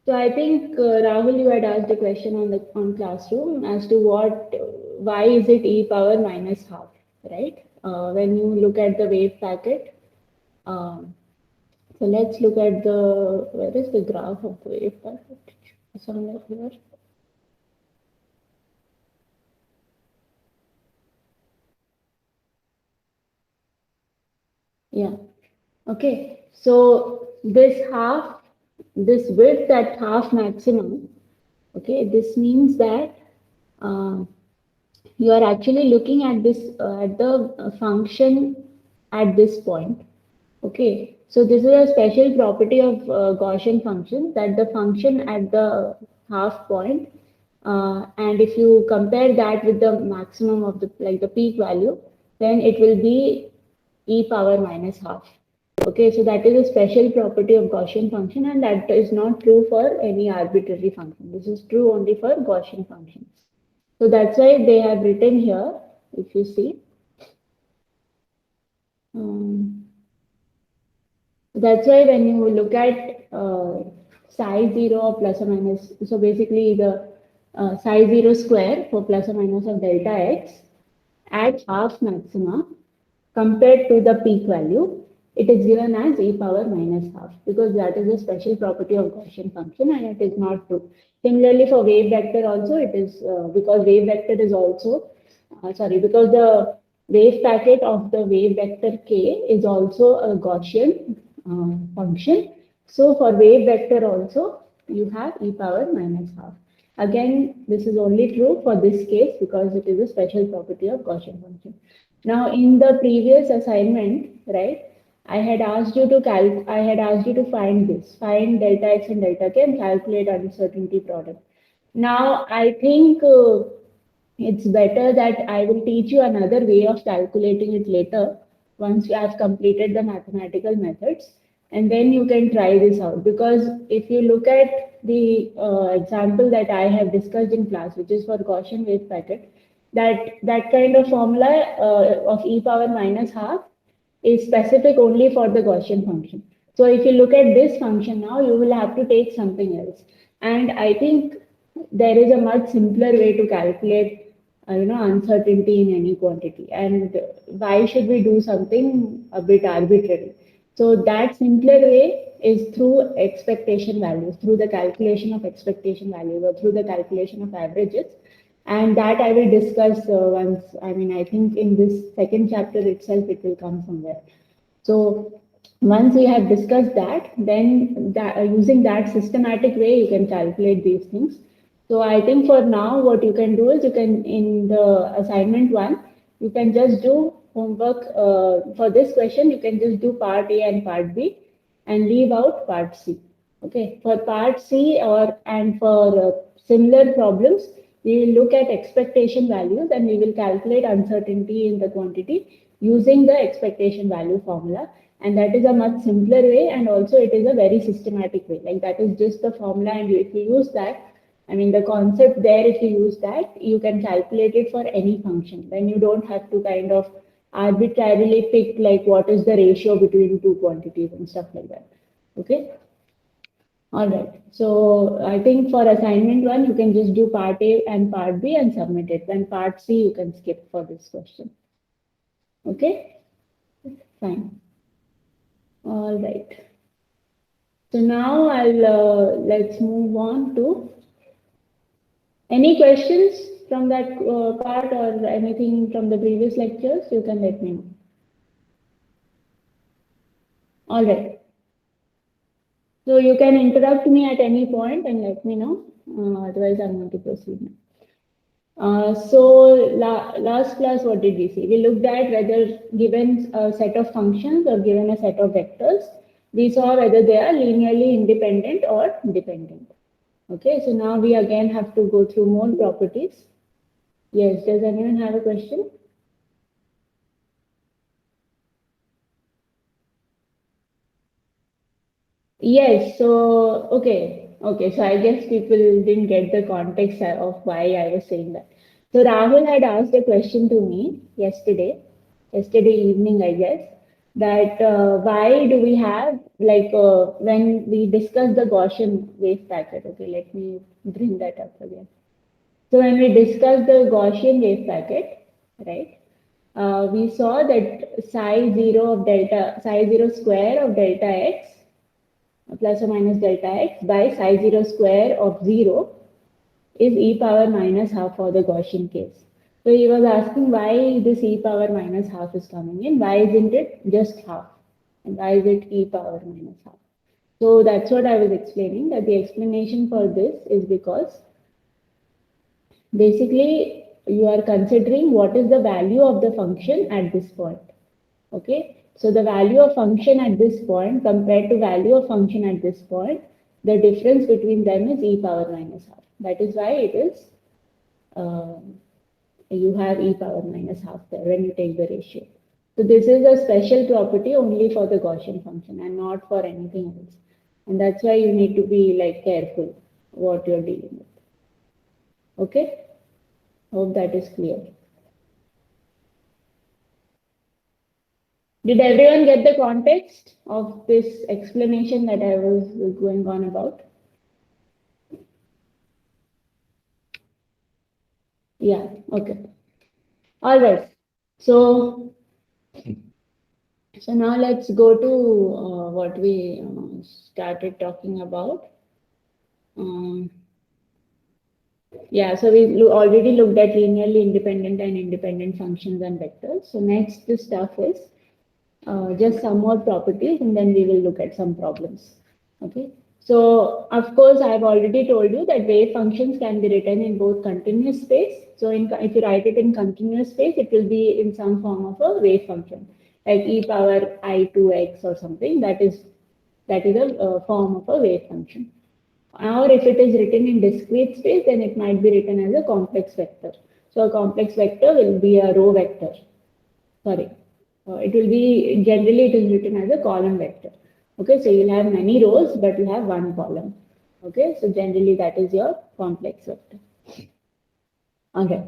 So I think Rahul, you had asked a question on classroom as to why is it e power minus half, right? When you look at the wave packet, um, so let's look at where is the graph of the wave packet? Somewhere here. Yeah. Okay. So this width at half maximum, okay, this means that uh, you are actually looking at this at the function at this point. Okay, so this is a special property of Gaussian function, that the function at the half point, and if you compare that with the maximum of the peak value, then it will be e power minus half. Okay, so that is a special property of Gaussian function, and that is not true for any arbitrary function. This is true only for Gaussian functions. So that's why they have written here, if you see. Um, that's why when you look at psi 0 or plus or minus, so basically the psi 0 square for plus or minus of delta x at half maxima compared to the peak value, it is given as e power minus half, because that is a special property of Gaussian function and it is not true. Similarly, for wave vector also, it is because wave vector is also, because the wave packet of the wave vector k is also a Gaussian function. So for wave vector also, you have e power minus half. Again, this is only true for this case because it is a special property of Gaussian function. Now, in the previous assignment, right, I had asked you to find delta x and delta k and calculate uncertainty product. Now, I think it's better that I will teach you another way of calculating it later once you have completed the mathematical methods, and then you can try this out. Because if you look at the example that I have discussed in class, which is for Gaussian wave packet, that kind of formula of e power minus half is specific only for the Gaussian function. So if you look at this function now, you will have to take something else. And I think there is a much simpler way to calculate, uncertainty in any quantity. And why should we do something a bit arbitrary? So that simpler way is through expectation values, through the calculation of expectation values or through the calculation of averages. And that I will discuss once, I think in this second chapter itself, it will come somewhere. So once we have discussed that, then using that systematic way, you can calculate these things. So I think for now, what you can do is you can, in the assignment one, you can just do homework for this question. You can just do part A and part B and leave out part C. Okay, for part C and for similar problems, we will look at expectation values and we will calculate uncertainty in the quantity using the expectation value formula. And that is a much simpler way, and also it is a very systematic way. Like that is just the formula, and if you use that, the concept there, if you use that, you can calculate it for any function. Then you don't have to kind of arbitrarily pick like what is the ratio between two quantities and stuff like that. Okay. All right. So I think for assignment one, you can just do part A and part B and submit it. Then part C, you can skip for this question. Okay. Fine. All right. So now let's move on to any questions from that part or anything from the previous lectures. You can let me know. All right. So you can interrupt me at any point and let me know. Otherwise, I'm going to proceed now. Last class, what did we see? We looked at whether given a set of functions or given a set of vectors, we saw whether they are linearly independent or dependent. Okay, so now we again have to go through more properties. Yes, does anyone have a question? Yes, so so I guess people didn't get the context of why I was saying that. So Rahul had asked a question to me yesterday evening, I guess, that why do we have like when we discuss the Gaussian wave packet. Okay, let me bring that up again. So when we discuss the Gaussian wave packet, right, we saw that psi 0 of delta, psi 0 square of delta x plus or minus delta x by psi 0 square of 0 is e power minus half for the Gaussian case. So he was asking why this e power minus half is coming in. Why isn't it just half? And why is it e power minus half? So that's what I was explaining, that the explanation for this is because basically you are considering what is the value of the function at this point. Okay, so the value of function at this point compared to value of function at this point, the difference between them is e power minus half. That is why it is you have e power minus half there when you take the ratio. So this is a special property only for the Gaussian function and not for anything else. And that's why you need to be like careful what you're dealing with. Okay, hope that is clear. Did everyone get the context of this explanation that I was going on about? Yeah, okay. All right. So now let's go to what we started talking about. Yeah, so we already looked at linearly independent and independent functions and vectors. So next stuff is just some more properties, and then we will look at some problems. Okay. So of course, I've already told you that wave functions can be written in both continuous space. So if you write it in continuous space, it will be in some form of a wave function, like e power I2x or something. That is a form of a wave function. Or if it is written in discrete space, then it might be written as a complex vector. So a complex vector will be a row vector. Sorry, it will be generally it is written as a column vector. Okay, so you'll have many rows, but you have one column. Okay, so generally that is your complex vector. Okay.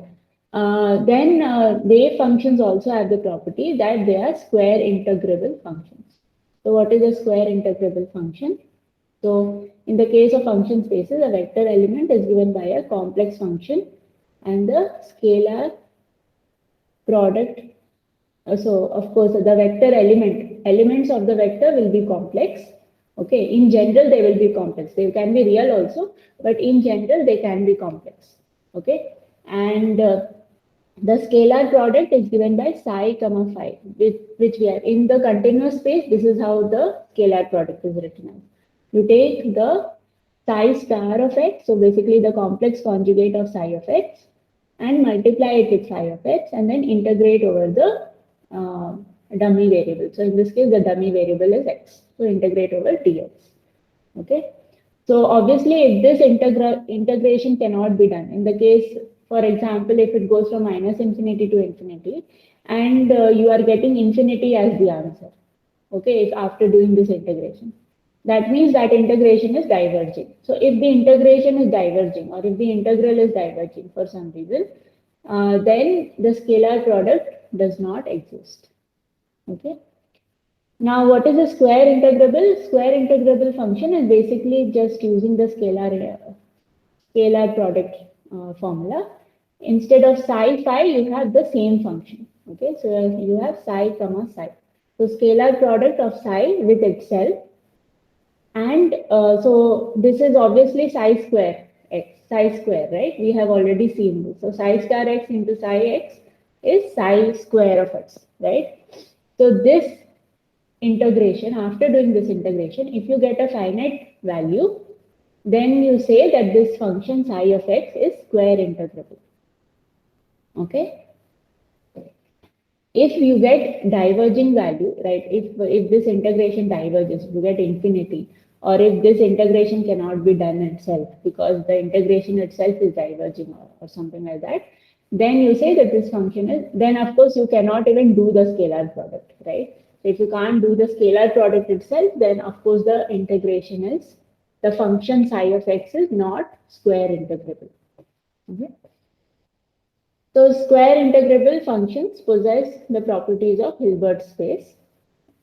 Then wave functions also have the property that they are square integrable functions. So what is a square integrable function? So in the case of function spaces, a vector element is given by a complex function and the scalar product. So of course, the vector elements of the vector will be complex. Okay, in general, they will be complex. They can be real also, but in general, they can be complex. Okay, and the scalar product is given by psi comma phi, which we have in the continuous space. This is how the scalar product is written as. You take the psi star of x, so basically the complex conjugate of psi of x, and multiply it with psi of x, and then integrate over the dummy variable. So in this case, the dummy variable is x. So integrate over dx. Okay. So obviously, if this integration cannot be done, in the case, for example, if it goes from minus infinity to infinity, and you are getting infinity as the answer, okay, if after doing this integration, that means that integration is diverging. So if the integration is diverging, or if the integral is diverging for some reason, then the scalar product does not exist. Okay. Now, what is a square integrable? Square integrable function is basically just using the scalar product formula. Instead of psi phi, you have the same function. Okay, so you have psi comma psi. So scalar product of psi with itself, and so this is obviously psi square x, psi square, right? We have already seen this. So psi star x into psi x is psi square of x, right? So this integration, after doing this integration, if you get a finite value, then you say that this function psi of x is square integrable. Okay. If you get diverging value, right? If this integration diverges, you get infinity, or if this integration cannot be done itself because the integration itself is diverging or something like that, then you say that this function is, then of course you cannot even do the scalar product, right? So if you can't do the scalar product itself, then of course the integration is, the function psi of x is not square integrable. Okay. So square integrable functions possess the properties of Hilbert space.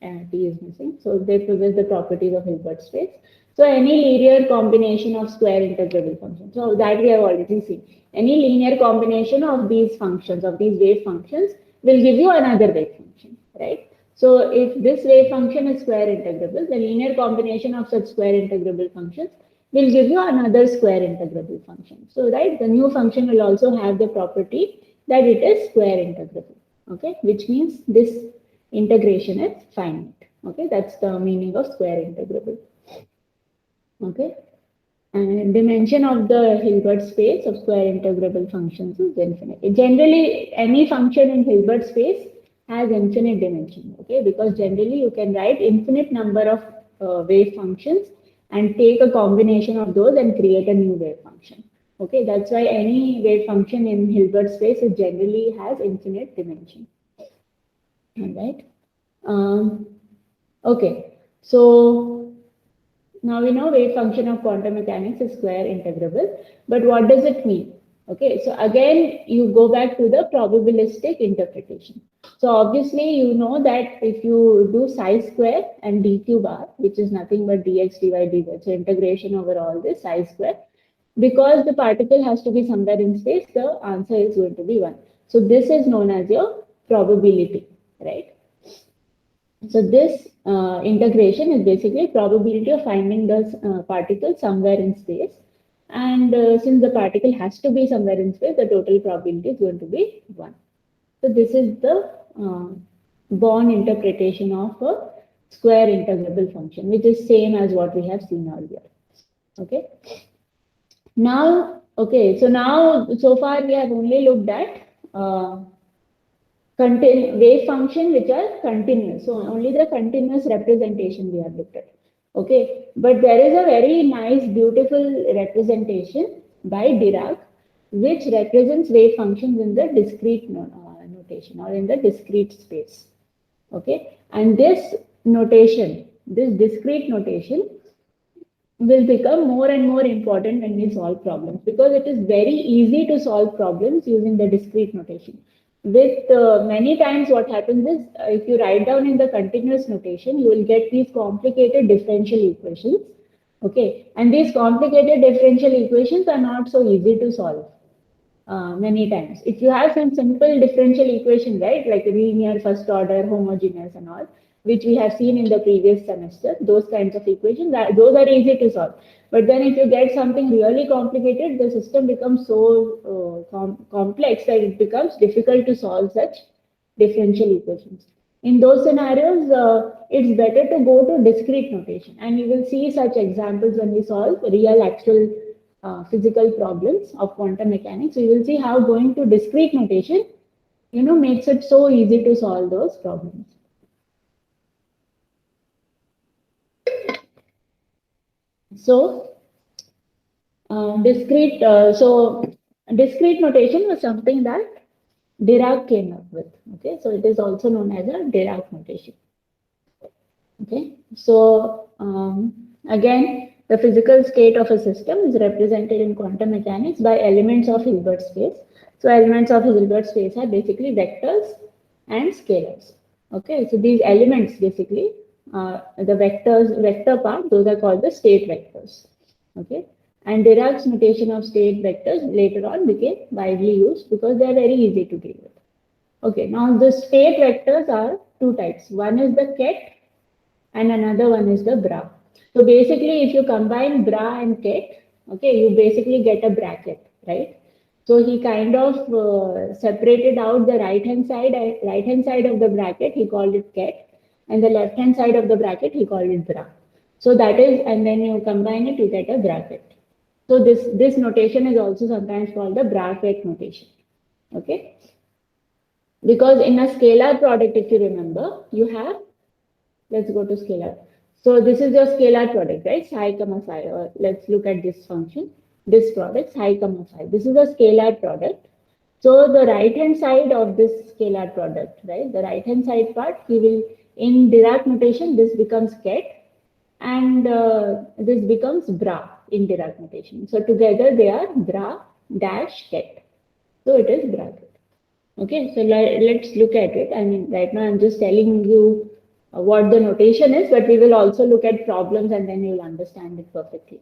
T is missing. So they possess the properties of Hilbert space. So any linear combination of square integrable functions. So that we have already seen. Any linear combination of these functions, of these wave functions, will give you another wave function, right? So if this wave function is square integrable, the linear combination of such square integrable functions will give you another square integrable function. So, right, the new function will also have the property that it is square integrable, okay, which means this integration is finite, okay, that's the meaning of square integrable, okay. And dimension of the Hilbert space of square integrable functions is infinite. Generally, any function in Hilbert space has infinite dimension, okay, because generally you can write infinite number of wave functions and take a combination of those and create a new wave function. Okay, that's why any wave function in Hilbert space it generally has infinite dimension. All right. Okay, so now we know wave function of quantum mechanics is square integrable, but what does it mean? Okay, so again, you go back to the probabilistic interpretation. So obviously, you know that if you do psi square and dq bar, which is nothing but dx dy dz, so integration over all this psi square, because the particle has to be somewhere in space, the answer is going to be 1. So this is known as your probability, right? So this integration is basically probability of finding the particle somewhere in space. And since the particle has to be somewhere in space, the total probability is going to be 1. So this is the Born interpretation of a square integrable function, which is same as what we have seen earlier. Okay. Now, okay, so far we have only looked at wave function which are continuous. So only the continuous representation we have looked at. Okay, but there is a very nice, beautiful representation by Dirac, which represents wave functions in the discrete notation or in the discrete space. Okay, and this notation, this discrete notation, will become more and more important when we solve problems because it is very easy to solve problems using the discrete notation. With many times what happens is if you write down in the continuous notation, you will get these complicated differential equations. Okay, and these complicated differential equations are not so easy to solve many times. If you have some simple differential equation, right, like linear first order, homogeneous and all, which we have seen in the previous semester, those kinds of equations, those are easy to solve. But then if you get something really complicated, the system becomes so complex that it becomes difficult to solve such differential equations. In those scenarios, it's better to go to discrete notation. And you will see such examples when we solve real actual physical problems of quantum mechanics. So you will see how going to discrete notation, makes it so easy to solve those problems. So discrete notation was something that Dirac came up with. Okay, so it is also known as a Dirac notation. Okay, so again, the physical state of a system is represented in quantum mechanics by elements of Hilbert space. So elements of Hilbert space are basically vectors and scalars. Okay, so these elements basically, the vector part, those are called the state vectors. Okay, and Dirac's notation of state vectors later on became widely used because they are very easy to deal with. Okay, now the state vectors are two types. One is the ket and another one is the bra. So basically, if you combine bra and ket, okay, you basically get a bracket, right? So he kind of separated out the right hand side of the bracket, he called it ket, and the left hand side of the bracket, he called it bra. So that is, and then you combine it, you get a bracket. So this notation is also sometimes called the bracket notation. Okay, because in a scalar product, if you remember, you have, let's go to scalar. So this is your scalar product, right? Psi comma psi, or let's look at this function, this product, psi comma psi. This is a scalar product. So the right hand side of this scalar product, right? The right hand side part, we will, in Dirac notation, this becomes ket, and this becomes bra in Dirac notation. So together they are bra dash ket. So it is bracket. Okay, so let's look at it. I mean, right now I'm just telling you what the notation is, but we will also look at problems and then you'll understand it perfectly.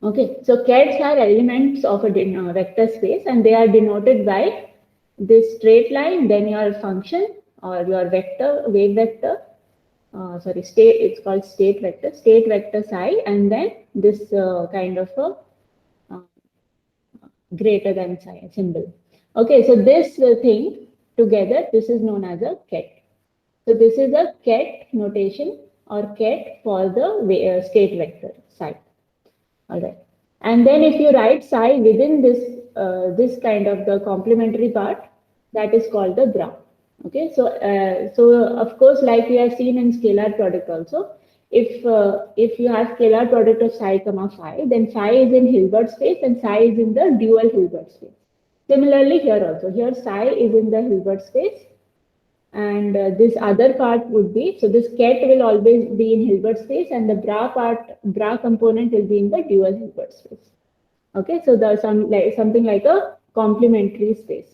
Okay, so kets are elements of a vector space and they are denoted by this straight line, then your function or your vector, wave vector, state, it's called state vector psi, and then this kind of a greater than psi symbol. Okay, so this thing together, this is known as a ket. So this is a ket notation or ket for the state vector psi. All right. And then if you write psi within this kind of the complementary part, that is called the bra. Okay. So of course, like we have seen in scalar product also, if you have scalar product of psi comma phi, then phi is in Hilbert space and psi is in the dual Hilbert space. Similarly here also, here psi is in the Hilbert space and this other part would be, so this ket will always be in Hilbert space and the bra component will be in the dual Hilbert space. Okay, so there's something like a complementary space.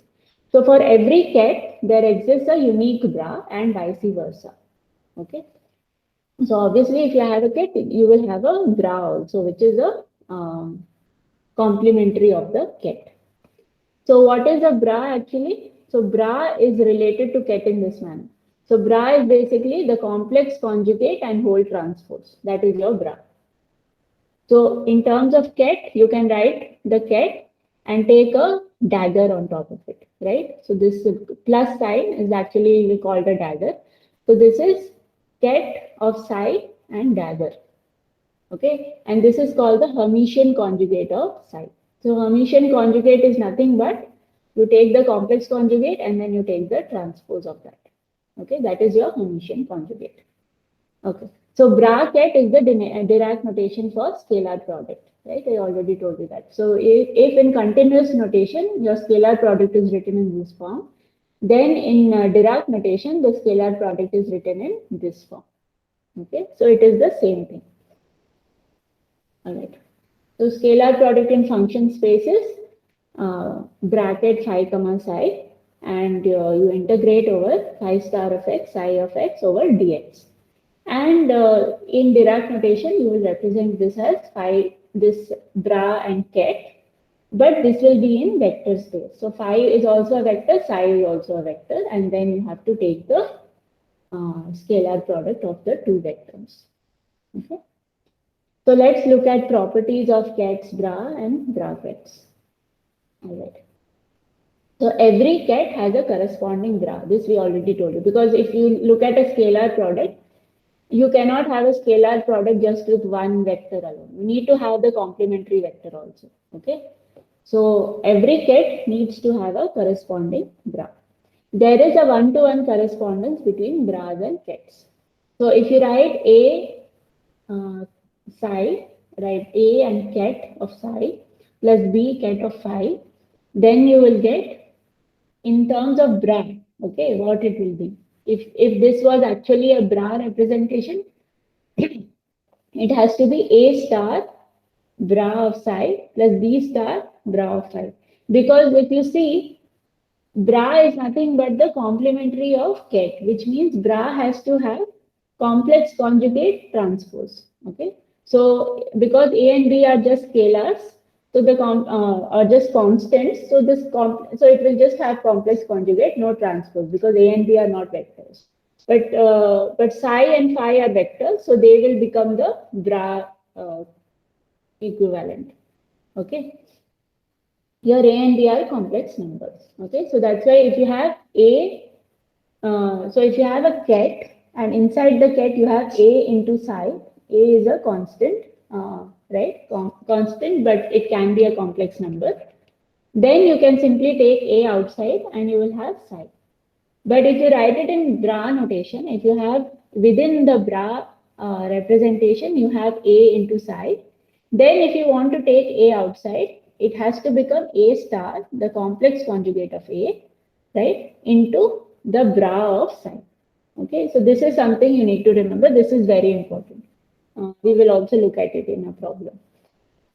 So for every ket, there exists a unique bra and vice versa. Okay, so obviously if you have a ket, you will have a bra also, which is a complementary of the ket. So what is a bra actually? So bra is related to ket in this manner. So bra is basically the complex conjugate and whole transpose. That is your bra. So in terms of ket, you can write the ket and take a dagger on top of it, right? So this plus sign is actually called a dagger. So this is ket of psi and dagger. Okay, and this is called the Hermitian conjugate of psi. So Hermitian conjugate is nothing but you take the complex conjugate and then you take the transpose of that. Okay, that is your Hermitian conjugate. Okay, so bra ket is the Dirac notation for scalar product, right? I already told you that. So if in continuous notation, your scalar product is written in this form, then in Dirac notation, the scalar product is written in this form. Okay, so it is the same thing. All right. So scalar product in function spaces, bracket phi comma psi, and you integrate over phi star of x, psi of x over dx. And in Dirac notation, you will represent this as phi, this bra and ket, but this will be in vector space. So phi is also a vector, psi is also a vector, and then you have to take the scalar product of the two vectors. Okay. So let's look at properties of kets, bra and bra kets. All right. So every ket has a corresponding bra. This we already told you, because if you look at a scalar product, you cannot have a scalar product just with one vector alone. You need to have the complementary vector also. Okay. So every ket needs to have a corresponding bra. There is a one-to-one correspondence between bras and kets. So if you write A psi, write A and ket of psi plus B ket of phi, then you will get in terms of bra, okay, what it will be. If this was actually a bra representation, it has to be A star bra of psi plus B star bra of phi. Because if you see, bra is nothing but the complementary of ket, which means bra has to have complex conjugate transpose. Okay. So because A and B are just scalars, so the are just constants. So so it will just have complex conjugate, no transpose, because A and B are not vectors. But psi and phi are vectors, so they will become the bra equivalent. Okay. Here A and B are complex numbers. Okay, so that's why if you have so if you have a ket and inside the ket you have A into psi, A is a constant, right? Constant, but it can be a complex number. Then you can simply take A outside and you will have psi. But if you write it in bra notation, if you have within the bra representation, you have A into psi. Then if you want to take A outside, it has to become A star, the complex conjugate of A, right, into the bra of psi. Okay, so this is something you need to remember. This is very important. We will also look at it in a problem.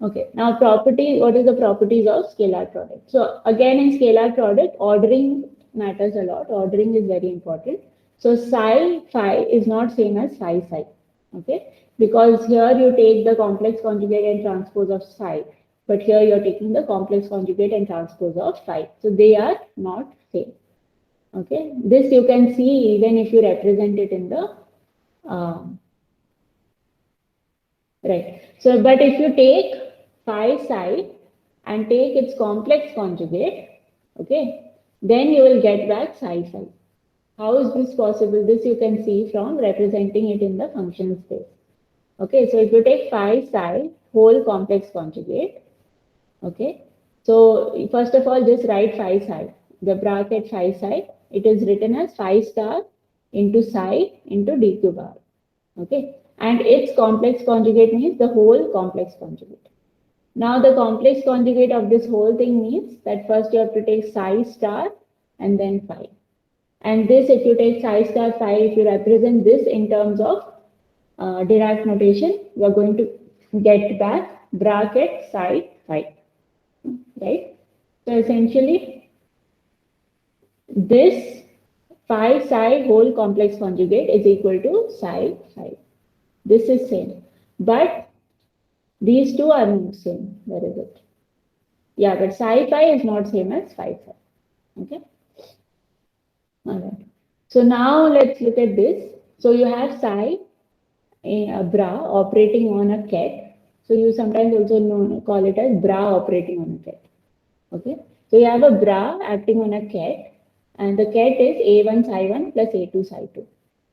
Okay, now property, what is the properties of scalar product? So again, in scalar product, ordering matters a lot. Ordering is very important. So psi phi is not same as phi psi. Okay, because here you take the complex conjugate and transpose of psi, but here you're taking the complex conjugate and transpose of phi. So they are not same. Okay, this you can see even if you represent it in the right. So, but if you take phi psi and take its complex conjugate, okay, then you will get back psi psi. How is this possible? This you can see from representing it in the function space. Okay, so if you take phi psi whole complex conjugate, okay, so first of all, just write phi psi. The bracket phi psi, it is written as phi star into psi into dq bar. Okay, and its complex conjugate means the whole complex conjugate. Now the complex conjugate of this whole thing means that first you have to take psi star and then phi. And this, if you take psi star phi, if you represent this in terms of Dirac notation, you are going to get back bracket psi phi, right? So essentially, this phi psi whole complex conjugate is equal to psi phi. This is same, but these two are not same. Where is it? Yeah, but psi phi is not same as phi phi. Okay. All right. So now let's look at this. So you have psi a bra operating on a ket. So you sometimes also call it as bra operating on a ket. Okay. So you have a bra acting on a ket, and the ket is A1 psi1 plus A2 psi2.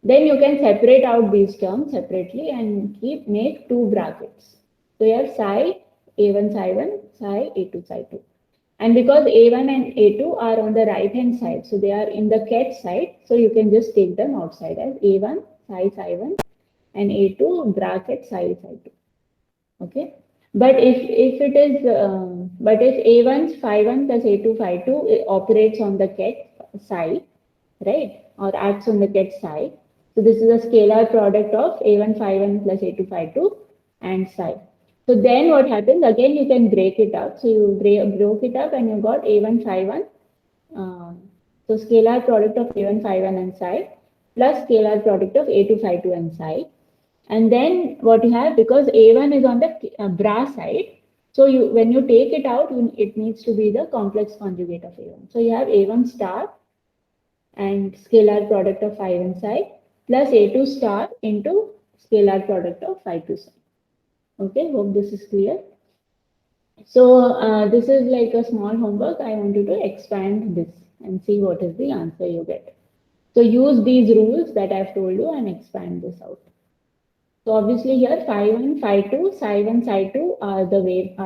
Then you can separate out these terms separately and make two brackets. So you have psi A1 psi1, psi A2 psi2. And because A1 and A2 are on the right hand side, so they are in the ket side, so you can just take them outside as A1 psi psi1 and A2 bracket psi psi2. Okay. But if it is, but if A1 phi1 plus A2 phi2 operates on the ket psi, right, or acts on the ket psi, so this is a scalar product of A1 phi1 plus A2 phi2 and psi. So then what happens? Again, you can break it up. So you broke it up and you got A1 phi1. So scalar product of A1 phi1 and psi plus scalar product of A2 phi2 and psi. And then what you have, because A1 is on the bra side, so you when you take it out, it needs to be the complex conjugate of A1. So you have A1 star and scalar product of phi and psi plus A2 star into scalar product of phi to psi. Okay, hope this is clear. So this is like a small homework. I want you to expand this and see what is the answer you get. So use these rules that I've told you and expand this out. So obviously here phi1, phi2, psi1, psi2 are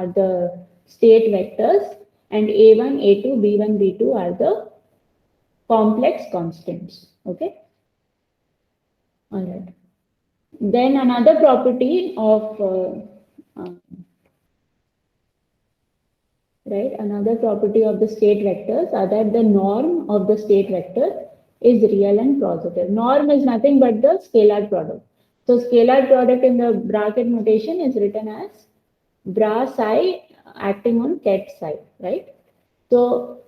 the state vectors, and a1, a2, b1, b2 are the complex constants. Okay. All right. Then another property of another property of the state vectors are that the norm of the state vector is real and positive. Norm is nothing but the scalar product. So scalar product in the bracket notation is written as bra psi acting on ket psi, right? So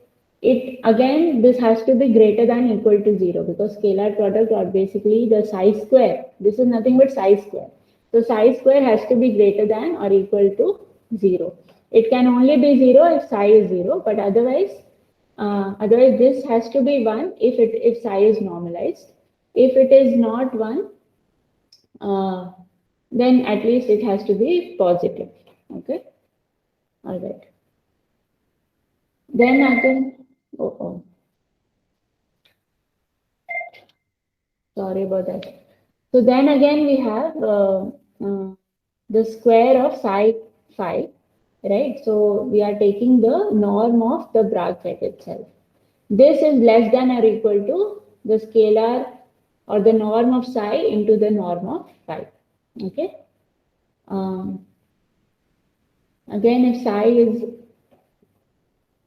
it again, this has to be greater than or equal to 0 because scalar product or basically the psi square. This is nothing but psi square. So psi square has to be greater than or equal to 0. It can only be 0 if psi is 0, but otherwise this has to be 1 if psi is normalized. If it is not 1, then at least it has to be positive. Okay. All right. Then again, sorry about that. So then again we have the square of psi phi, right? So we are taking the norm of the bracket itself. This is less than or equal to the scalar or the norm of psi into the norm of phi. Okay. Again, if psi is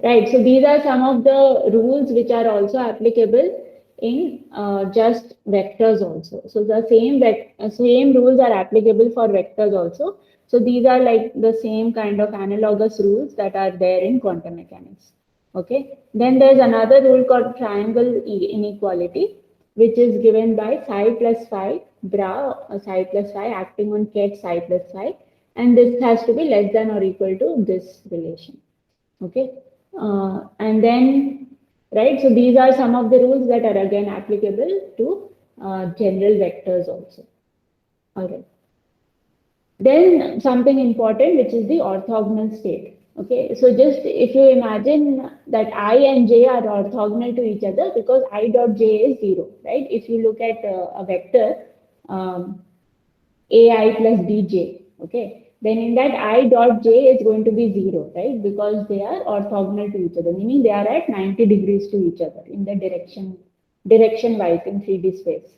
right, so these are some of the rules which are also applicable in just vectors also. So the same rules are applicable for vectors also. So these are like the same kind of analogous rules that are there in quantum mechanics. Okay. Then there's another rule called triangle inequality. which is given by psi plus phi, bra psi plus phi acting on ket psi plus phi, and this has to be less than or equal to this relation. Okay, and then, right, so these are some of the rules that are again applicable to general vectors also. All right. Then something important, which is the orthogonal state. Okay, so just if you imagine that I and j are orthogonal to each other because I dot j is 0, right? If you look at a vector ai plus dj, okay, then in that I dot j is going to be 0, right? Because they are orthogonal to each other, meaning they are at 90 degrees to each other in the direction wise in 3D space,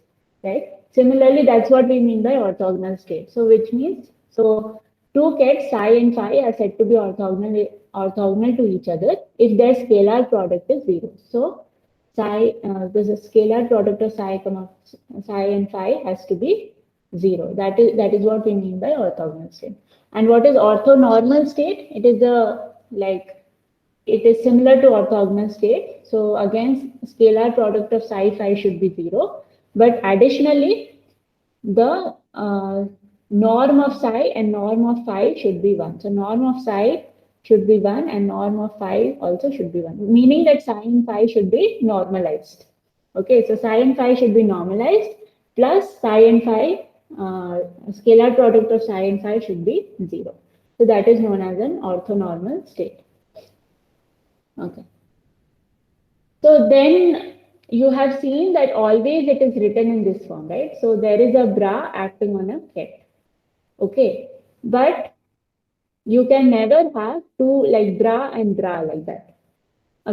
right? Similarly, that's what we mean by orthogonal state. So which means, so two kets psi and phi are said to be orthogonal to each other if their scalar product is 0. So psi, there's a scalar product of psi and phi has to be 0. That is what we mean by orthogonal state. And what is orthonormal state? It is it is similar to orthogonal state. So again, scalar product of psi phi should be 0. But additionally, the norm of psi and norm of phi should be 1. So norm of psi should be 1 and norm of phi also should be 1. Meaning that psi and phi should be normalized. Okay, so psi and phi should be normalized plus psi and phi, scalar product of psi and phi should be 0. So that is known as an orthonormal state. Okay. So then you have seen that always it is written in this form, right? So there is a bra acting on a ket. Okay. But you can never have two like bra and bra like that.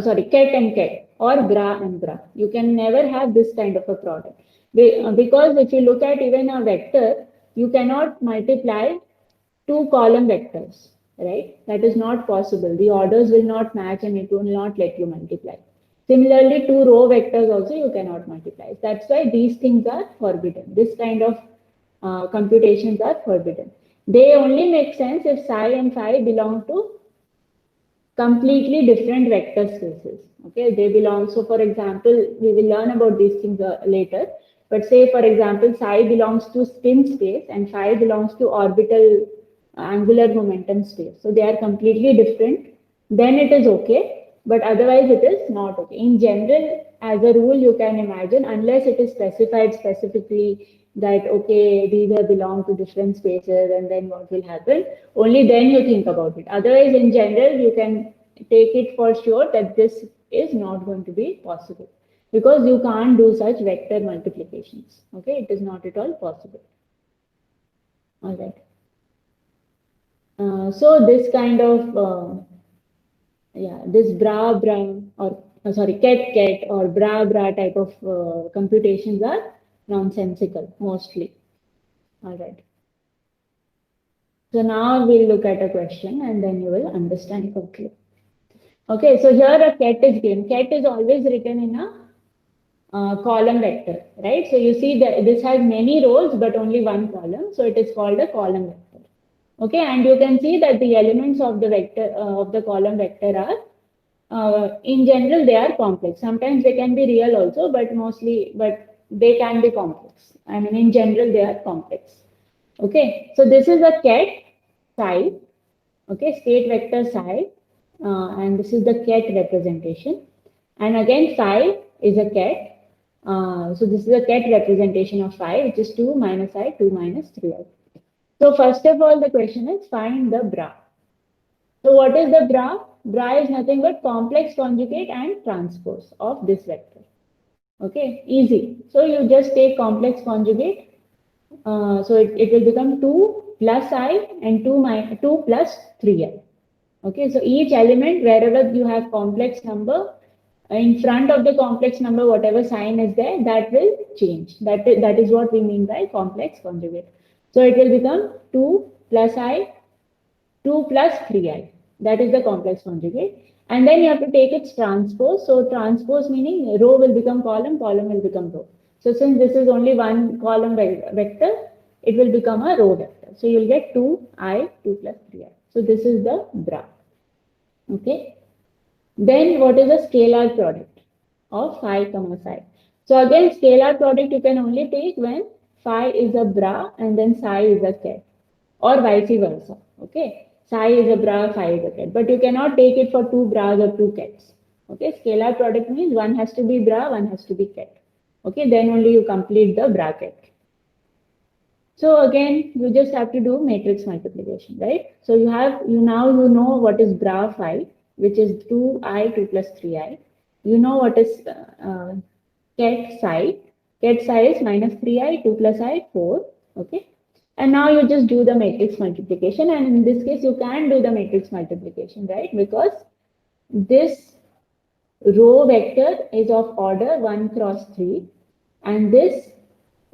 Sorry, ket and ket or bra and bra. You can never have this kind of a product. Because if you look at even a vector, you cannot multiply two column vectors, right? That is not possible. The orders will not match and it will not let you multiply. Similarly, two row vectors also you cannot multiply. That's why these things are forbidden. This kind of computations are forbidden. They only make sense if psi and phi belong to completely different vector spaces. Okay, they belong. So, for example, we will learn about these things later. But say, for example, psi belongs to spin space and phi belongs to orbital angular momentum space. So they are completely different. Then it is okay, but otherwise it is not okay. In general, as a rule, you can imagine, unless it is specified specifically that okay, these belong to different spaces, and then what will happen? Only then you think about it. Otherwise, in general, you can take it for sure that this is not going to be possible because you can't do such vector multiplications. Okay, it is not at all possible. All right. So this kind of this bra or sorry, ket or bra type of computations are nonsensical mostly. All right. So now we'll look at a question and then you will understand quickly. Okay, so here a ket is given. Ket is always written in a column vector, right? So you see that this has many rows but only one column, so it is called a column vector. Okay, and you can see that the elements of the vector of the column vector are, in general, they are complex. Sometimes they can be real also, but they can be complex. I mean, in general, they are complex. Okay, so this is a ket psi. Okay, state vector psi, and this is the ket representation. And again, phi is a ket. So this is a ket representation of phi, which is 2 minus I, 2 minus 3I. So first of all, the question is find the bra. So what is the bra? Bra is nothing but complex conjugate and transpose of this vector. Okay, easy. So you just take complex conjugate. So it will become 2 plus I and 2 plus 3I. Okay, so each element, wherever you have complex number, in front of the complex number, whatever sign is there, that will change. That is what we mean by complex conjugate. So it will become 2 plus I, 2 plus 3I. That is the complex conjugate. And then you have to take its transpose. So transpose meaning row will become column, column will become row. So since this is only one column vector, it will become a row vector. So you'll get 2I, 2 plus 3I. So this is the bra. Okay. Then what is the scalar product of phi comma psi? So again, scalar product you can only take when phi is a bra and then psi is a ket, or vice versa. Okay, psi is a bra, phi is a ket, but you cannot take it for two bras or two kets. Okay, scalar product means one has to be bra, one has to be ket. Okay, then only you complete the bracket. So again, you just have to do matrix multiplication, right? So you know what is bra phi, which is 2 plus 3i. You know what is ket psi. Ket psi is minus 3i, 2 plus I, 4. Okay. And now you just do the matrix multiplication. And in this case, you can do the matrix multiplication, right? Because this row vector is of order 1 cross 3. And this,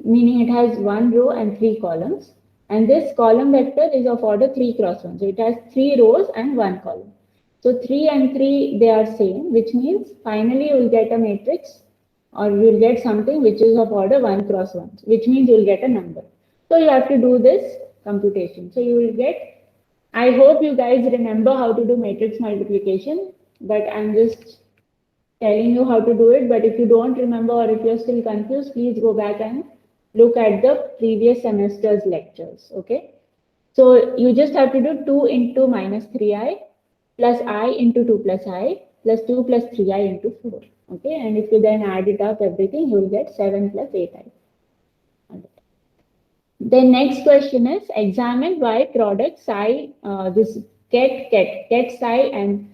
meaning it has one row and three columns. And this column vector is of order 3 cross 1. So it has 3 rows and 1 column. So 3 and 3, they are same, which means finally you will get a matrix, or you will get something which is of order 1 cross 1, which means you will get a number. So you have to do this computation. So you will get, I hope you guys remember how to do matrix multiplication, but I'm just telling you how to do it. But if you don't remember or if you're still confused, please go back and look at the previous semester's lectures. Okay. So you just have to do 2 into minus 3i plus I into 2 plus I plus 2 plus 3i into 4. Okay. And if you then add it up everything, you will get 7 plus 8i. The next question is examine why product psi, this ket psi and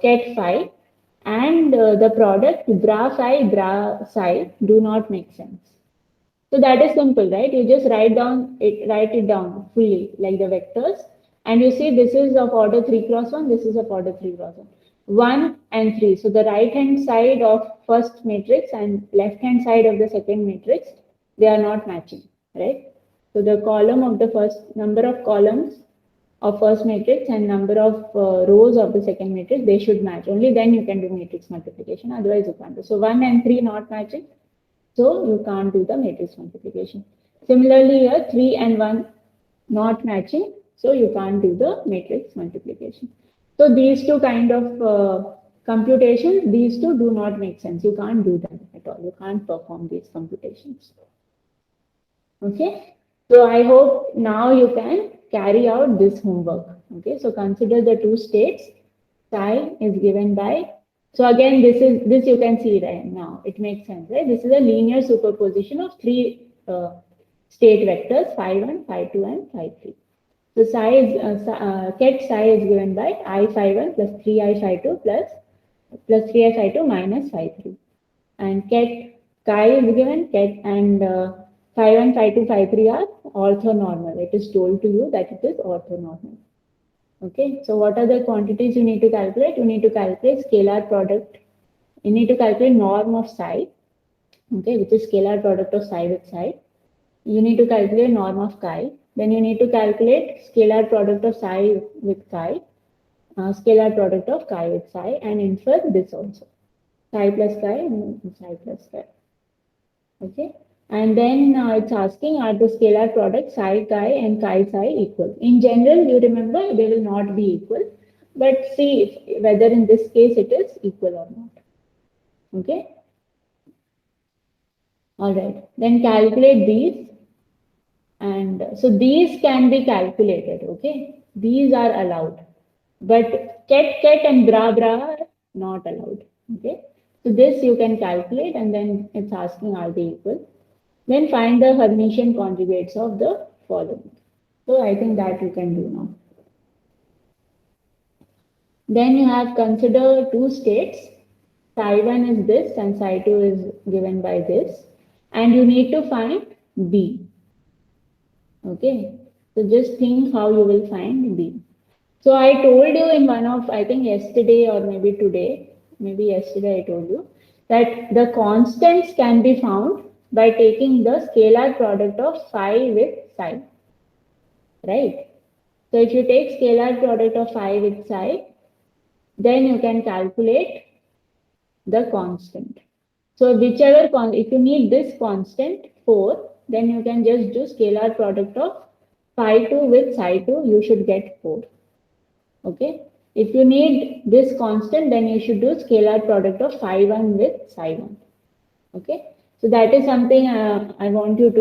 ket phi and the product bra psi do not make sense. So that is simple, right? You just write it down fully like the vectors, and you see this is of order 3 cross 1, this is of order 3 cross 1. 1 and 3. So the right hand side of first matrix and left hand side of the second matrix, they are not matching, right? So the column of the first, number of columns of first matrix and number of rows of the second matrix, they should match. Only then you can do matrix multiplication, otherwise you can't do. So 1 and 3 not matching, so you can't do the matrix multiplication. Similarly here 3 and 1 not matching, so you can't do the matrix multiplication. So these two kind of computations, these two do not make sense. You can't do them at all. You can't perform these computations. Okay. So I hope now you can carry out this homework. Okay. So consider the two states. Psi is given by. So again, this you can see right now. It makes sense, right? This is a linear superposition of three state vectors: phi 1, phi 2, and phi 3. So psi is ket psi is given by I phi 1 plus 3i phi 2 plus 3i phi 2 minus phi 3, and ket chi is given ket and phi 1, phi 2, phi 3 are orthonormal. It is told to you that it is orthonormal. Okay, so what are the quantities you need to calculate? You need to calculate scalar product. You need to calculate norm of psi, okay, which is scalar product of psi with psi. You need to calculate norm of chi. Then you need to calculate scalar product of psi with chi, scalar product of chi with psi, and infer this also. Psi plus chi and psi plus chi. Okay. And then it's asking, are the scalar products psi chi and chi psi equal? In general, you remember they will not be equal, but see whether in this case it is equal or not. Okay. All right. Then calculate these. And so these can be calculated. Okay. These are allowed, but ket and bra are not allowed. Okay. So this you can calculate, and then it's asking, are they equal? Then find the Hermitian conjugates of the following. So I think that you can do now. Then you have consider two states. Psi 1 is this and psi 2 is given by this. And you need to find B. Okay. So just think how you will find B. So I told you in one of, I think yesterday or maybe today, maybe yesterday I told you that the constants can be found by taking the scalar product of phi with psi, right? So if you take scalar product of phi with psi, then you can calculate the constant. So whichever, if you need this constant 4, then you can just do scalar product of phi 2 with psi 2, you should get 4. Okay. If you need this constant, then you should do scalar product of phi 1 with psi 1. Okay. So that is something I wanted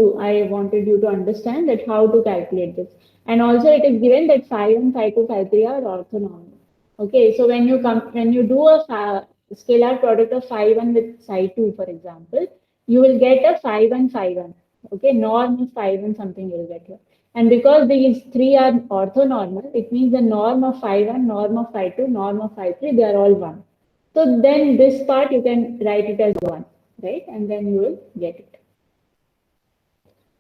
you to understand that how to calculate this. And also it is given that phi 1, phi 2, phi 3 are orthonormal. Okay, so when you do a scalar product of phi 1 with psi 2, for example, you will get a phi 1, phi 1. Okay, norm of phi 1 something you will get here. And because these three are orthonormal, it means the norm of phi 1, norm of phi 2, norm of phi 3, they are all 1. So then this part you can write it as 1, right? And then you will get it.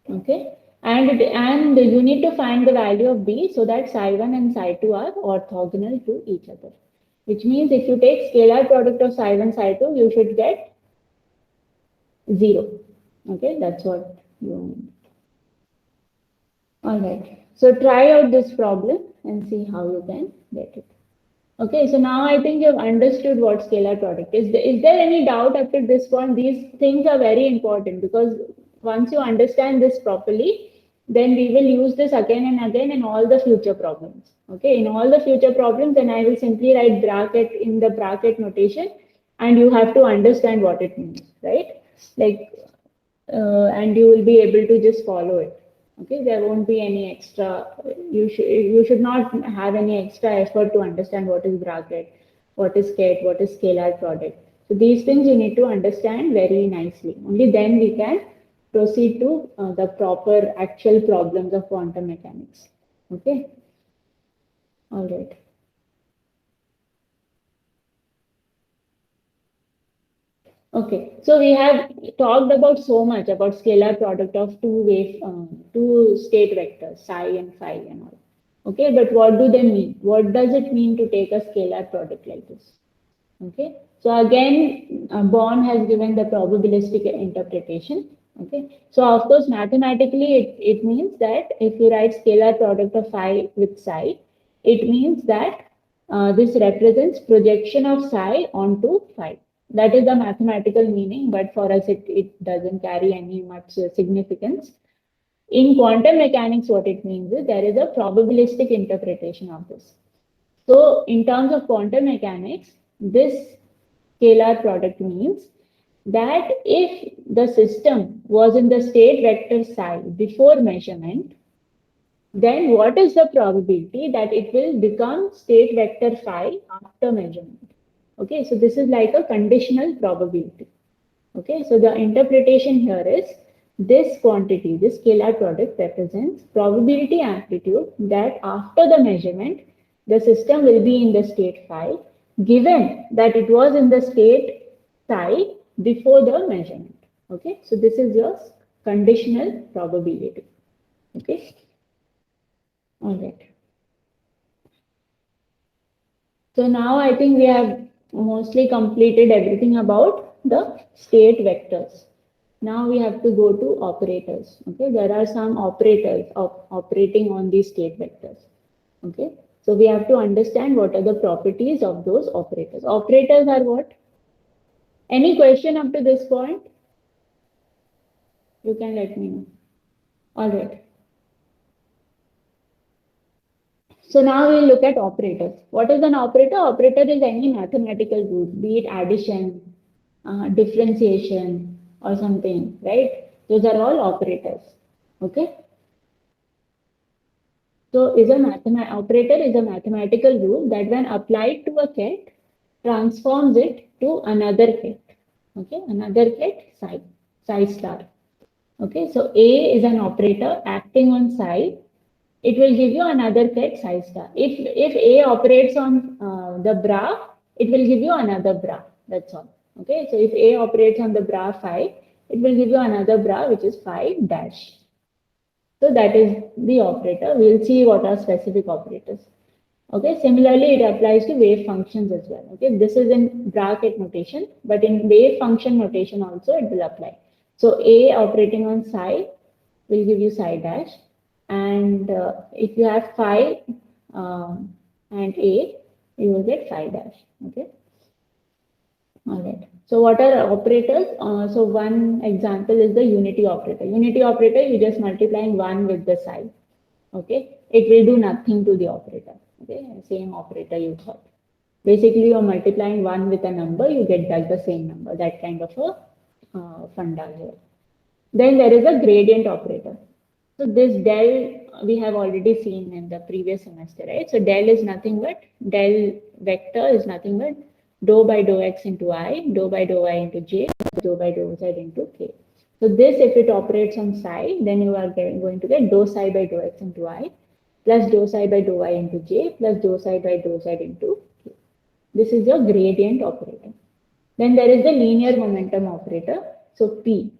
Okay. And you need to find the value of B so that psi 1 and psi 2 are orthogonal to each other. Which means if you take scalar product of psi 1, psi 2, you should get 0. Okay, that's what you need. All right. So try out this problem and see how you can get it. Okay, so now I think you've understood what scalar product is. Is there any doubt up to this point? These things are very important because once you understand this properly, then we will use this again and again in all the future problems. Okay, in all the future problems, then I will simply write bracket in the bracket notation and you have to understand what it means, right? Like, and you will be able to just follow it. Okay, there won't be any extra. You should not have any extra effort to understand what is bracket, what is ket, what is scalar product. So these things you need to understand very nicely. Only then we can proceed to the proper actual problems of quantum mechanics. Okay. All right. Okay, so we have talked about so much about scalar product of two state vectors, psi and phi and all. Okay, but what do they mean? What does it mean to take a scalar product like this? Okay, so again, Born has given the probabilistic interpretation. Okay, so of course, mathematically, it means that if you write scalar product of phi with psi, it means that this represents projection of psi onto phi. That is the mathematical meaning, but for us, it doesn't carry any much significance. In quantum mechanics, what it means is there is a probabilistic interpretation of this. So in terms of quantum mechanics, this scalar product means that if the system was in the state vector psi before measurement, then what is the probability that it will become state vector phi after measurement? Okay, so this is like a conditional probability. Okay, so the interpretation here is this quantity, this scalar product represents probability amplitude that after the measurement, the system will be in the state phi, given that it was in the state psi before the measurement. Okay, so this is your conditional probability. Okay, all right. So now I think we have mostly completed everything about the state vectors. Now we have to go to operators. Okay, there are some operators operating on these state vectors. Okay, so we have to understand what are the properties of those operators. Operators are what? Any question up to this point? You can let me know. All right. So now we'll look at operators. What is an operator? Operator is any mathematical group, be it addition, differentiation, or something, right? Those are all operators. Okay. So operator is a mathematical rule that when applied to a ket, transforms it to another ket. Okay, another ket psi star. Okay, so A is an operator acting on psi. It will give you another ket psi star. If A operates on the bra, it will give you another bra. That's all. Okay, so if A operates on the bra phi, it will give you another bra which is phi dash. So that is the operator. We'll see what are specific operators. Okay, similarly, it applies to wave functions as well. Okay, this is in bracket notation, but in wave function notation also it will apply. So A operating on psi will give you psi dash. And if you have phi and A, you will get phi dash. Okay. All right. So what are operators? So one example is the unity operator. Unity operator, you just multiplying 1 with the psi. Okay. It will do nothing to the operator. Okay. Same operator you thought. Basically, you're multiplying 1 with a number, you get back the same number. That kind of a funda here. Then there is a gradient operator. So this del we have already seen in the previous semester, right? So del is nothing but del vector is nothing but dou by dou x into I, dou by dou I into j, dou by dou z into k. So this, if it operates on psi, then you are going to get dou psi by dou x into I plus dou psi by dou I into j plus dou psi by dou z into k. This is your gradient operator. Then there is the linear momentum operator. So P.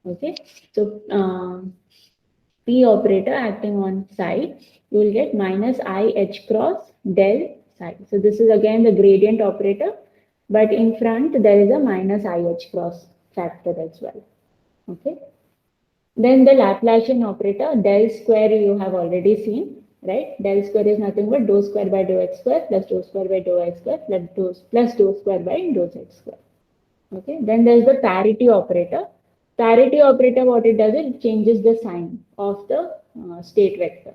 Okay. So P operator acting on psi, you will get minus I h cross del psi. So this is again the gradient operator, but in front there is a minus I h cross factor as well. Okay. Then the Laplacian operator, del square you have already seen, right? Del square is nothing but dou square by dou x square plus dou square by dou y square plus dou square by dou z square. Okay. Then there is the parity operator. Parity operator, what it does, it changes the sign of the state vector.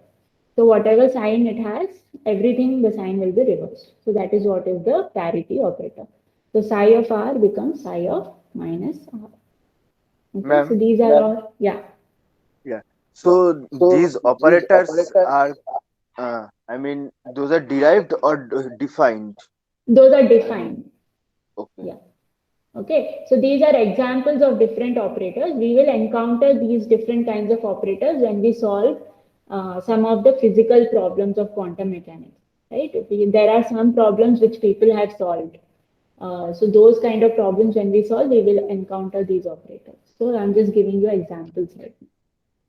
So whatever sign it has, everything the sign will be reversed. So that is what is the parity operator. So psi of r becomes psi of minus r. Okay, so Ma'am, these are all, yeah. yeah. So these operators are, I mean, those are derived or defined. Those are I mean, defined. okay. Yeah. Okay, so these are examples of different operators. We will encounter these different kinds of operators when we solve some of the physical problems of quantum mechanics, right? There are some problems which people have solved. So those kind of problems when we solve, we will encounter these operators. So I'm just giving you examples right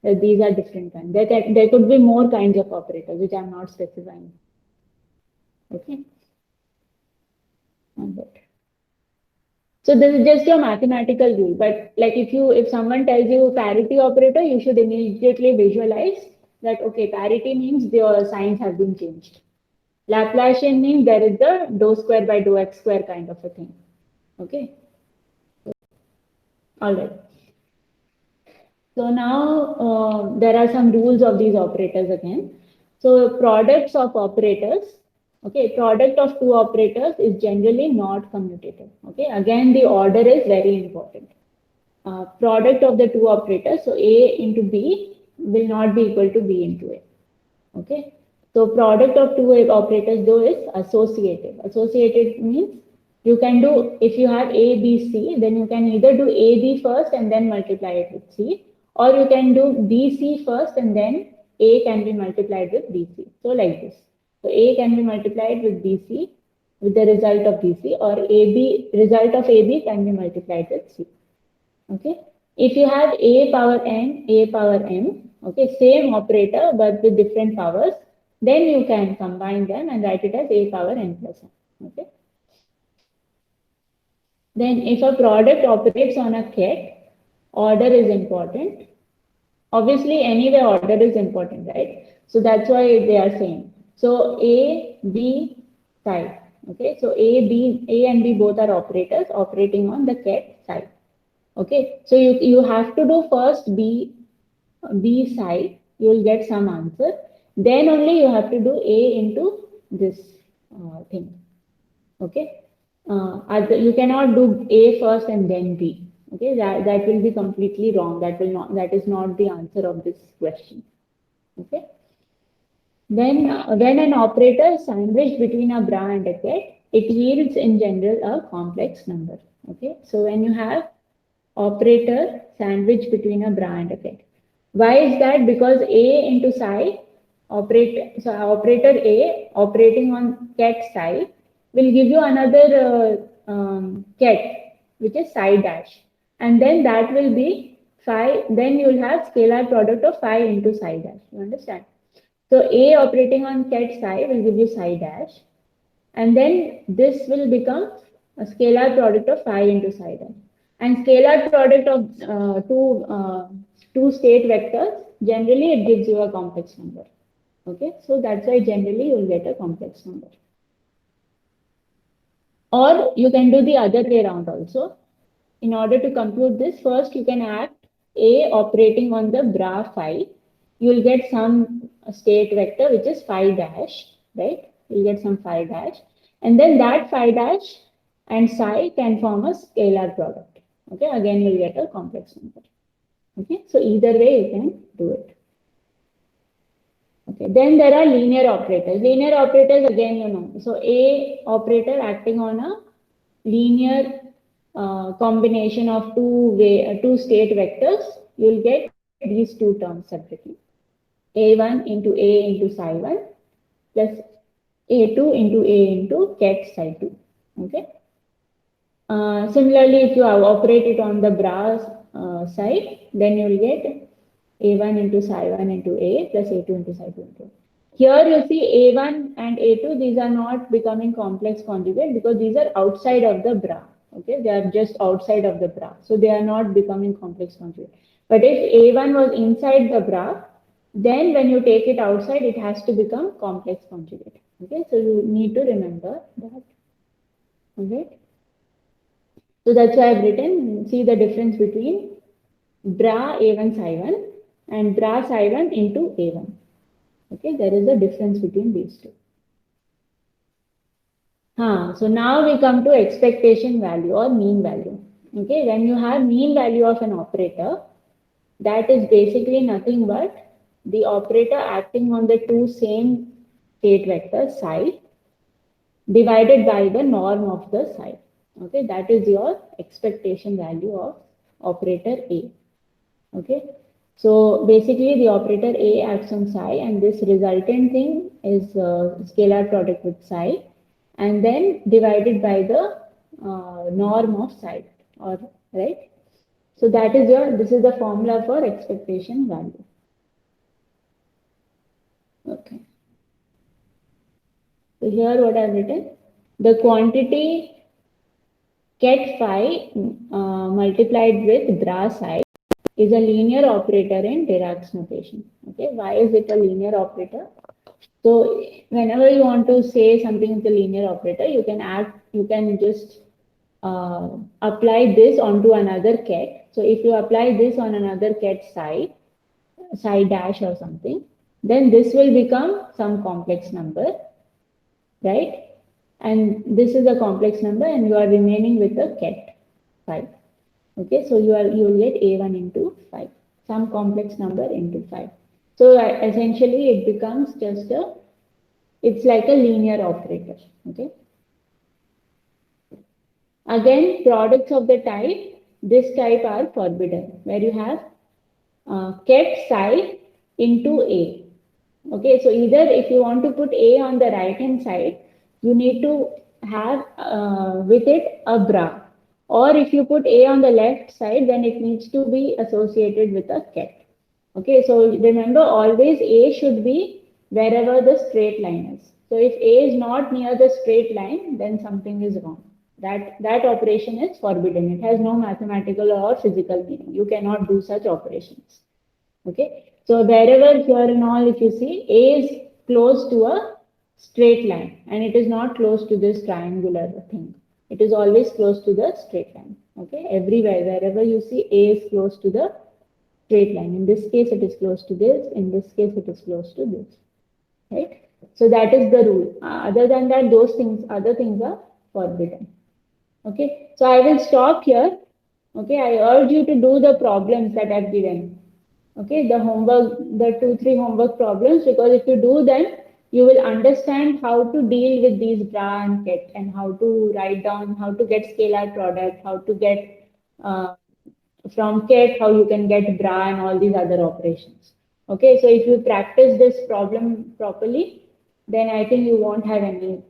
now. These are different kinds. There could be more kinds of operators which I'm not specifying. Okay. On that. So this is just your mathematical rule. But like if someone tells you parity operator, you should immediately visualize that okay, parity means the signs have been changed. Laplacian means there is the dou square by dou x square kind of a thing. Okay. All right. So now there are some rules of these operators again. So products of operators, okay, product of two operators is generally not commutative. Okay, again the order is very important. Product of the two operators, so A into B will not be equal to B into A. Okay, so product of two operators though is associative. Associative means you can do, if you have A, B, C, then you can either do A, B first and then multiply it with C, or you can do B, C first and then A can be multiplied with B, C. So like this. So A can be multiplied with B, C with the result of B, C, or A, B, result of A, B can be multiplied with C. Okay. If you have a power n, a power m, okay, same operator but with different powers, then you can combine them and write it as a power n plus m. Okay. Then if a product operates on a ket, order is important. Obviously, anyway, order is important, right? So that's why they are saying. So A, B, psi. Okay, so A and B both are operators operating on the ket side. Okay, so you have to do first B side, you will get some answer. Then only you have to do A into this thing. Okay, you cannot do A first and then B. Okay, that will be completely wrong. That is not the answer of this question. Okay. Then, when an operator is sandwiched between a bra and a ket, it yields in general a complex number. Okay, so when you have operator sandwiched between a bra and a ket. Why is that? Because A into psi, operator A operating on ket psi will give you another ket, which is psi dash. And then that will be phi, then you will have scalar product of phi into psi dash. You understand? So A operating on ket psi will give you psi dash. And then this will become a scalar product of phi into psi dash. And scalar product of two state vectors, generally it gives you a complex number. Okay, so that's why generally you will get a complex number. Or you can do the other way around also. In order to compute this, first you can act A operating on the bra phi. You will get some state vector which is phi dash, right? You'll get some phi dash. And then that phi dash and psi can form a scalar product. Okay, again you'll get a complex number. Okay, so either way you can do it. Okay, then there are linear operators. Linear operators, again, you know, so A operator acting on a linear combination of two state vectors, you'll get these two terms separately. A1 into A into psi1 plus A2 into A into ket psi2. Okay. Similarly, if you operate it on the bra side, then you will get A1 into psi1 into A plus A2 into psi2 into A. Here you see A1 and A2, these are not becoming complex conjugate because these are outside of the bra. Okay, they are just outside of the bra. So they are not becoming complex conjugate. But if A1 was inside the bra, then when you take it outside, it has to become complex conjugate. Okay, so you need to remember that. Okay. So that's why I've written, see the difference between bra A1 psi1 and bra psi1 into A1. Okay, there is a difference between these two. So now we come to expectation value or mean value. Okay, when you have mean value of an operator, that is basically nothing but the operator acting on the two same state vectors psi divided by the norm of the psi. Okay, that is your expectation value of operator A. Okay, so basically the operator A acts on psi and this resultant thing is scalar product with psi and then divided by the norm of psi, or right? So that is this is the formula for expectation value. Okay. So here what I've written, the quantity ket phi multiplied with bra psi is a linear operator in Dirac's notation. Okay, why is it a linear operator? So whenever you want to say something is a linear operator, you can just apply this onto another ket. So if you apply this on another ket psi dash or something, then this will become some complex number, right? And this is a complex number and you are remaining with the ket phi. Okay, so you will get A1 into 5, some complex number into 5. So essentially it becomes just it's like a linear operator. Okay. Again, products of this type are forbidden, where you have ket psi into A. Okay, so either if you want to put A on the right hand side, you need to have with it a bra. Or if you put A on the left side, then it needs to be associated with a ket. Okay, so remember always A should be wherever the straight line is. So if A is not near the straight line, then something is wrong. That operation is forbidden. It has no mathematical or physical meaning. You cannot do such operations. Okay, so wherever here and all, if you see, A is close to a straight line and it is not close to this triangular thing. It is always close to the straight line. Okay, everywhere, wherever you see, A is close to the straight line. In this case, it is close to this. In this case, it is close to this. Right? So that is the rule. Other than that, other things are forbidden. Okay, so I will stop here. Okay, I urge you to do the problems that I've given. Okay, the homework, the 2-3 homework problems, because if you do them, you will understand how to deal with these bra and ket and how to write down, how to get scalar product, how to get from ket, how you can get bra and all these other operations. Okay, so if you practice this problem properly, then I think you won't have any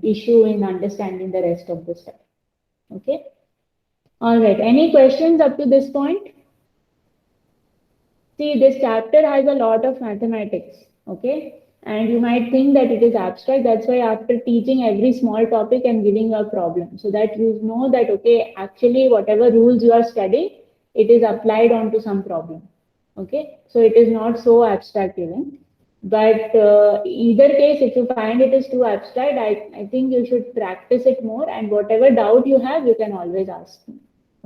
issue in understanding the rest of the stuff. Okay. All right. Any questions up to this point? See, this chapter has a lot of mathematics. Okay. And you might think that it is abstract. That's why after teaching every small topic, I'm giving you a problem so that you know that, okay, actually, whatever rules you are studying, it is applied onto some problem. Okay. So it is not so abstract even. But either case, if you find it is too abstract, I think you should practice it more. And whatever doubt you have, you can always ask me.